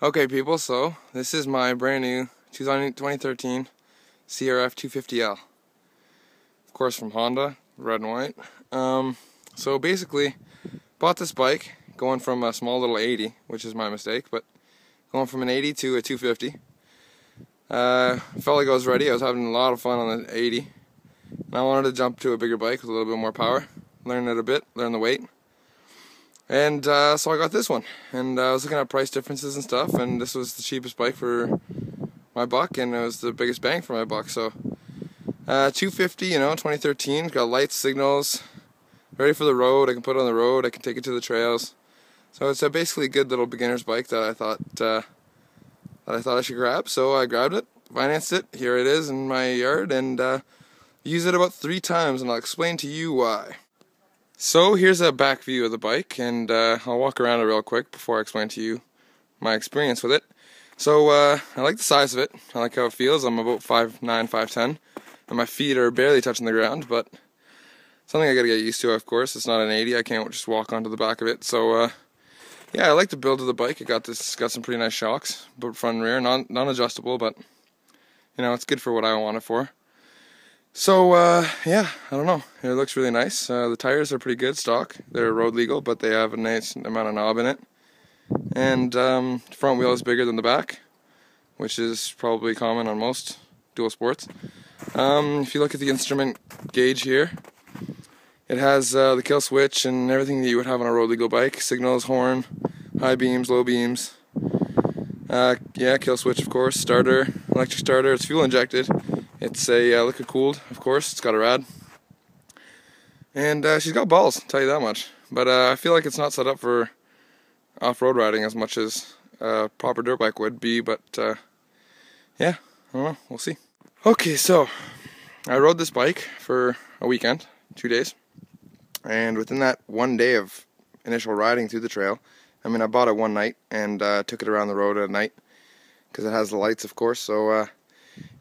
Okay people, so this is my brand new 2013 CRF250L. Of course from Honda, red and white. So basically, bought this bike going from a small little 80, which is my mistake, but going from an 80 to a 250. Felt like I was ready. I was having a lot of fun on the 80. And I wanted to jump to a bigger bike with a little bit more power, learn it a bit, learn the weight. And so I got this one, and I was looking at price differences and stuff, and this was the cheapest bike for my buck, and it was the biggest bang for my buck. So 250, 2013, got lights, signals, ready for the road. I can put it on the road, I can take it to the trails. So it's basically a good little beginner's bike that I thought I should grab. So I grabbed it, financed it. Here it is in my yard, and used it about 3 times, and I'll explain to you why. So here's a back view of the bike, and I'll walk around it real quick before I explain to you my experience with it. So I like the size of it. I like how it feels. I'm about 5'9", 5'10", and my feet are barely touching the ground, but something I gotta get used to, of course. It's not an 80. I can't just walk onto the back of it. So yeah, I like the build of the bike. It got some pretty nice shocks, both front and rear, non-adjustable, but it's good for what I want it for. So, yeah, I don't know. It looks really nice. The tires are pretty good, stock. They're road legal, but they have a nice amount of knob in it. And the front wheel is bigger than the back, which is probably common on most dual sports. If you look at the instrument gauge here, it has the kill switch and everything that you would have on a road legal bike. Signals, horn, high beams, low beams. Yeah, kill switch, of course. Starter, electric starter. It's fuel injected. It's a liquid cooled, of course. It's got a rad. And she's got balls, I'll tell you that much. But I feel like it's not set up for off-road riding as much as a proper dirt bike would be. But yeah, I don't know. We'll see. Okay, so I rode this bike for a weekend, 2 days. And within that 1 day of initial riding through the trail, I bought it one night and took it around the road at night because it has the lights, of course. So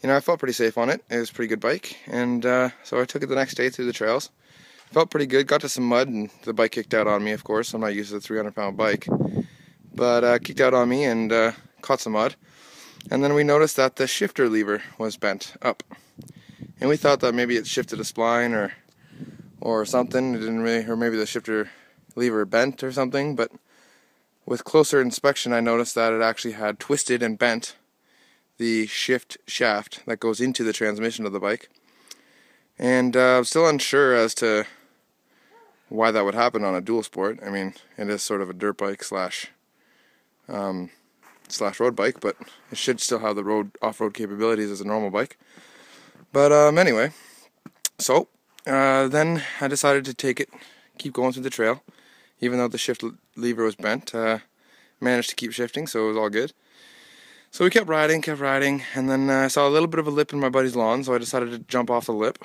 I felt pretty safe on it. It was a pretty good bike, and so I took it the next day through the trails. Felt pretty good. Got to some mud, and the bike kicked out on me, of course. I'm not used to a 300-pound bike, but kicked out on me and caught some mud. And then we noticed that the shifter lever was bent up, and we thought that maybe it shifted a spline or something. It didn't really, or maybe the shifter lever bent or something. But with closer inspection, I noticed that it actually had twisted and bent the shift shaft that goes into the transmission of the bike. And I'm still unsure as to why that would happen on a dual sport. It is sort of a dirt bike slash road bike, but it should still have the off-road capabilities as a normal bike. But anyway, so then I decided to keep going through the trail, even though the shift lever was bent. Managed to keep shifting, so it was all good. So we kept riding, and then I saw a little bit of a lip in my buddy's lawn, so I decided to jump off the lip.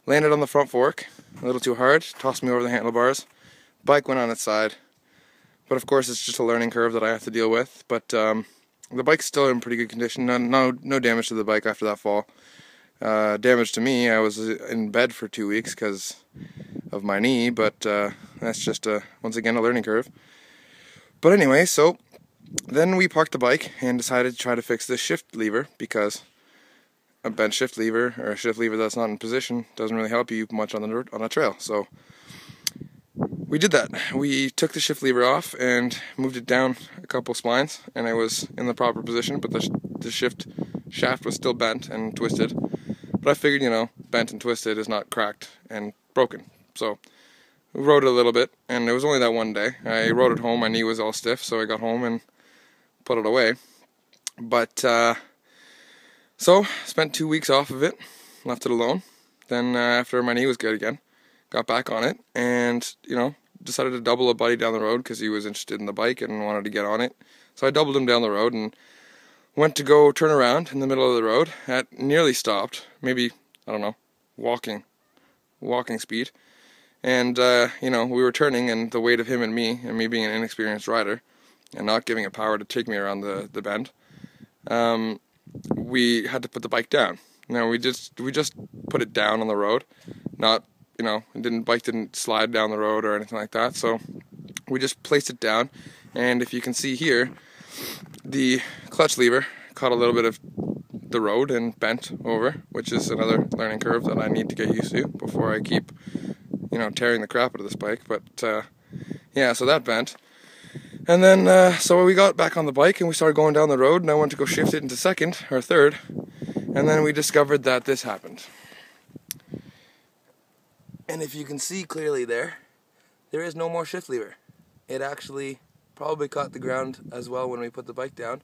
Landed on the front fork, a little too hard, tossed me over the handlebars. Bike went on its side. But of course it's just a learning curve that I have to deal with. But the bike's still in pretty good condition. No damage to the bike after that fall. Damage to me, I was in bed for 2 weeks because of my knee, but that's just, once again, a learning curve. But anyway, so then we parked the bike and decided to try to fix this shift lever, because a bent shift lever, or a shift lever that's not in position, doesn't really help you much on a trail. So we did that. We took the shift lever off and moved it down a couple splines, and it was in the proper position, but the shift shaft was still bent and twisted. But I figured, bent and twisted is not cracked and broken. So we rode it a little bit, and it was only that one day. I rode it home, my knee was all stiff, so I got home and put it away. But so spent 2 weeks off of it, left it alone. Then after my knee was good again, got back on it, and decided to double a buddy down the road because he was interested in the bike and wanted to get on it. So I doubled him down the road and went to go turn around in the middle of the road. Nearly stopped, maybe, I don't know, walking speed. And we were turning, and the weight of him and me being an inexperienced rider and not giving it power to take me around the bend, we had to put the bike down. We just put it down on the road, not, bike didn't slide down the road or anything like that. So we just placed it down, and if you can see here, the clutch lever caught a little bit of the road and bent over, which is another learning curve that I need to get used to before I keep, tearing the crap out of this bike. But yeah, so that bent. And then, so we got back on the bike and we started going down the road, and I went to go shift it into second or third, and then we discovered that this happened. And if you can see clearly there is no more shift lever. It actually probably caught the ground as well when we put the bike down,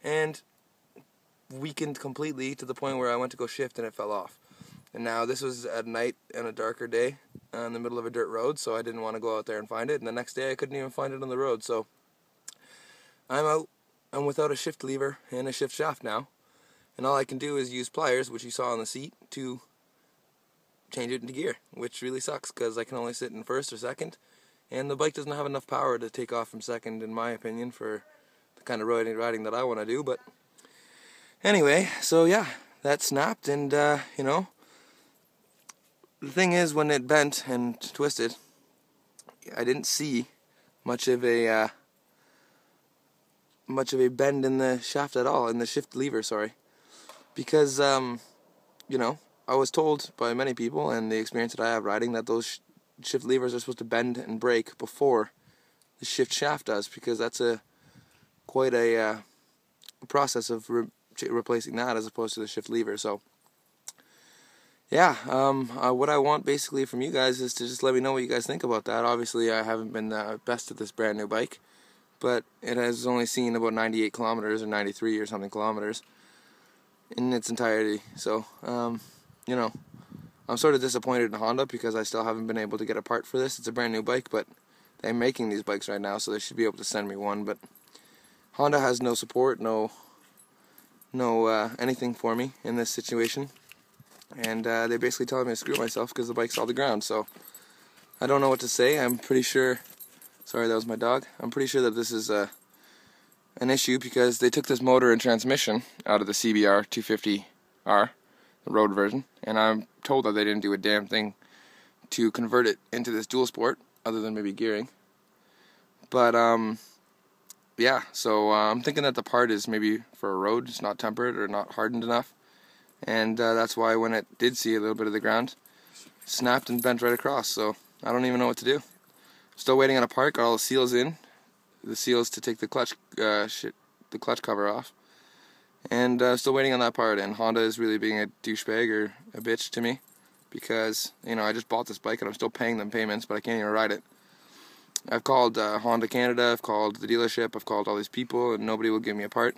and weakened completely to the point where I went to go shift and it fell off. And now this was at night and a darker day in the middle of a dirt road, so I didn't want to go out there and find it, and the next day I couldn't even find it on the road. So I'm out. I'm without a shift lever and a shift shaft now, and all I can do is use pliers, which you saw on the seat, to change it into gear, which really sucks because I can only sit in first or second, and the bike doesn't have enough power to take off from second, in my opinion, for the kind of riding that I want to do. But anyway, so yeah, that snapped, and the thing is, when it bent and twisted, I didn't see much of a bend in the shaft at all, in the shift lever, sorry, because I was told by many people, and the experience that I have riding, that those shift levers are supposed to bend and break before the shift shaft does, because that's quite a process of replacing that as opposed to the shift lever. So yeah, what I want basically from you guys is to just let me know what you guys think about that. Obviously, I haven't been the best at this brand new bike, but it has only seen about 98 kilometers or 93 or something kilometers in its entirety. So I'm sort of disappointed in Honda because I still haven't been able to get a part for this. It's a brand new bike, but they're making these bikes right now, so they should be able to send me one. But Honda has no support, no anything for me in this situation, and they're basically telling me to screw myself because the bike's all the ground. So I don't know what to say. I'm pretty sure, sorry, that was my dog. I'm pretty sure that this is an issue because they took this motor and transmission out of the CRF250L, the road version, and I'm told that they didn't do a damn thing to convert it into this dual sport, other than maybe gearing. But yeah, so I'm thinking that the part is maybe for a road, it's not tempered or not hardened enough, and that's why when it did see a little bit of the ground, it snapped and bent right across. So I don't even know what to do. Still waiting on a part. Got all the seals in, the seals to take the clutch cover off. And still waiting on that part, and Honda is really being a douchebag or a bitch to me because, I just bought this bike and I'm still paying them payments, but I can't even ride it. I've called Honda Canada, I've called the dealership, I've called all these people, and nobody will give me a part.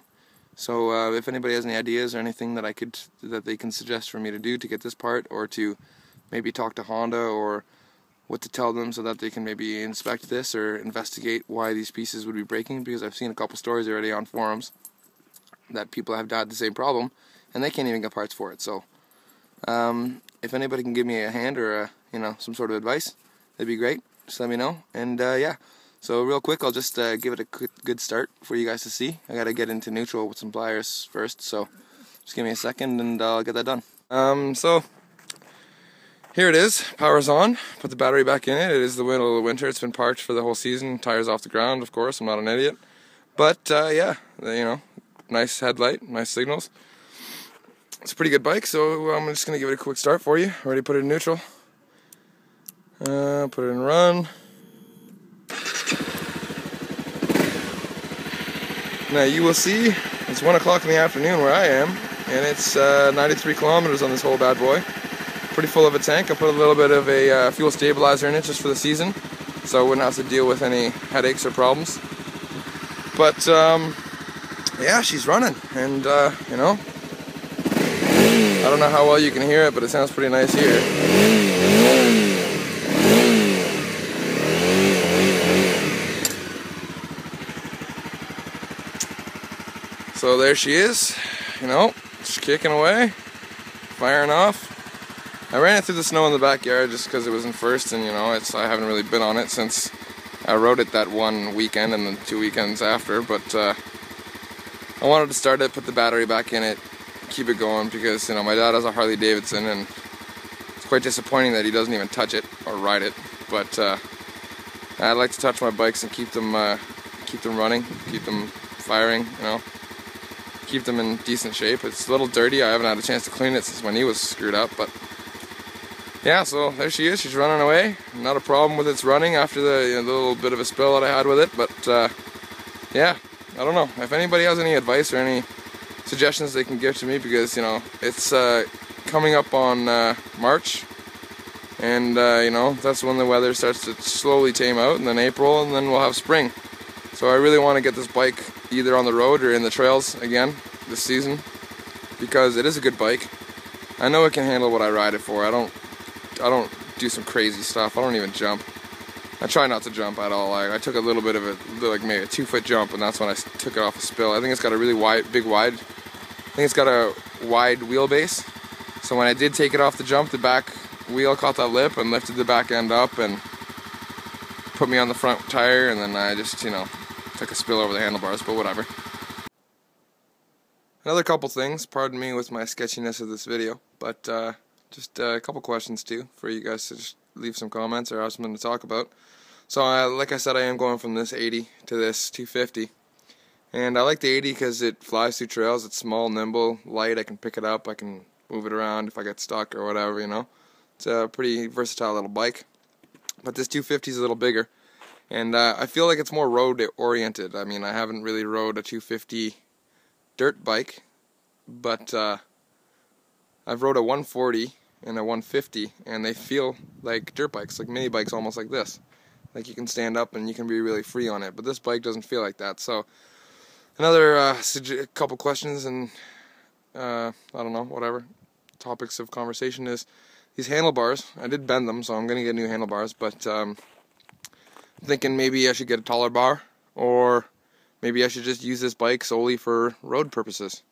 So if anybody has any ideas or anything that they can suggest for me to do to get this part, or to maybe talk to Honda, or what to tell them so that they can maybe inspect this or investigate why these pieces would be breaking, because I've seen a couple stories already on forums that people have had the same problem, and they can't even get parts for it. So, if anybody can give me a hand or some sort of advice, that'd be great. Just let me know. And yeah, so real quick, I'll just give it a good start for you guys to see. I gotta get into neutral with some pliers first, so just give me a second and I'll get that done. So here it is. Power's on. Put the battery back in it. It is the middle of the winter. It's been parked for the whole season. Tires off the ground, of course. I'm not an idiot. But yeah, nice headlight, nice signals. It's a pretty good bike, so I'm just going to give it a quick start for you. Already put it in neutral. Put it in run. Now you will see it's 1 o'clock in the afternoon where I am, and it's 93 kilometers on this whole bad boy. Pretty full of a tank. I put a little bit of a fuel stabilizer in it just for the season, so I wouldn't have to deal with any headaches or problems. But yeah, she's running, and I don't know how well you can hear it, but it sounds pretty nice here. So there she is, just kicking away, firing off. I ran it through the snow in the backyard just because it was in first, and I haven't really been on it since I rode it that one weekend and the 2 weekends after, but I wanted to start it, put the battery back in it, keep it going, because my dad has a Harley Davidson, and it's quite disappointing that he doesn't even touch it or ride it. But I like to touch my bikes and keep them running, keep them firing, you know, keep them in decent shape. It's a little dirty. I haven't had a chance to clean it since my knee was screwed up, but yeah, so there she is. She's running away. Not a problem with its running after the little bit of a spill that I had with it, but yeah, I don't know. If anybody has any advice or any suggestions they can give to me, because, you know, it's coming up on March, and you know, that's when the weather starts to slowly tame out, and then April, and then we'll have spring. So I really want to get this bike either on the road or in the trails again this season, because it is a good bike. I know it can handle what I ride it for. I don't do some crazy stuff. I don't even jump. I try not to jump at all. I took a little bit of a, like maybe a 2-foot jump, and that's when I took it off a spill. I think it's got a really wide wheelbase. So when I did take it off the jump, the back wheel caught that lip and lifted the back end up and put me on the front tire, and then I just, you know, took a spill over the handlebars, but whatever. Another couple things, pardon me with my sketchiness of this video, but just a couple questions too for you guys to just leave some comments or have something to talk about. So like I said, I am going from this 80 to this 250, and I like the 80 because it flies through trails. It's small, nimble, light. I can pick it up, I can move it around if I get stuck or whatever, you know. It's a pretty versatile little bike. But this 250 is a little bigger, and I feel like it's more road oriented. I mean, I haven't really rode a 250 dirt bike, but I've rode a 140 and a 150, and they feel like dirt bikes, like mini bikes, almost like this. Like you can stand up and you can be really free on it, but this bike doesn't feel like that. So another couple questions and I don't know, whatever topics of conversation is these handlebars. I did bend them, so I'm gonna get new handlebars, but I'm thinking maybe I should get a taller bar, or maybe I should just use this bike solely for road purposes,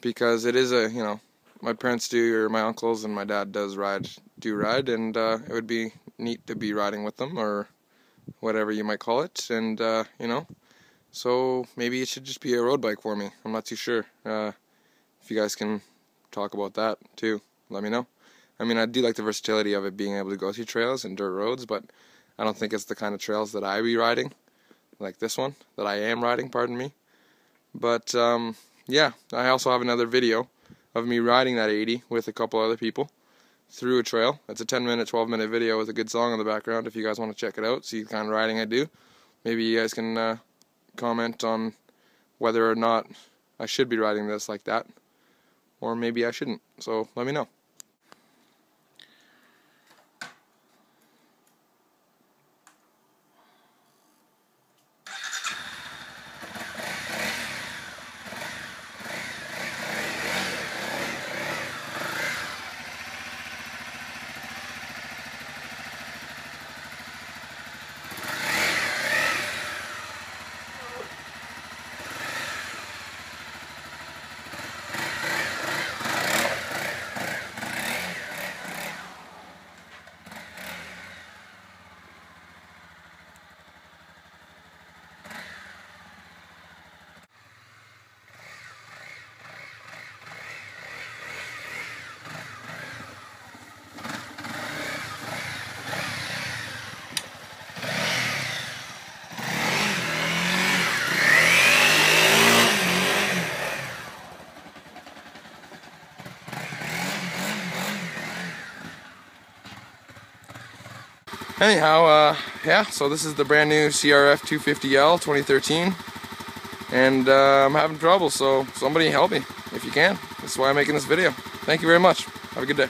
because it is a, you know, my parents do, or my uncles and my dad do ride, and it would be neat to be riding with them, or whatever you might call it, and you know, so maybe it should just be a road bike for me. I'm not too sure. If you guys can talk about that too, let me know. I mean, I do like the versatility of it being able to go through trails and dirt roads, but I don't think it's the kind of trails that I be riding, like this one, that I am riding, pardon me. But yeah, I also have another video of me riding that 80 with a couple other people through a trail. It's a 10-minute, 12-minute video with a good song in the background if you guys want to check it out, see the kind of riding I do. Maybe you guys can comment on whether or not I should be riding this like that, or maybe I shouldn't, so let me know. Anyhow, yeah, so this is the brand new CRF250L 2013, and I'm having trouble, so somebody help me if you can. That's why I'm making this video. Thank you very much. Have a good day.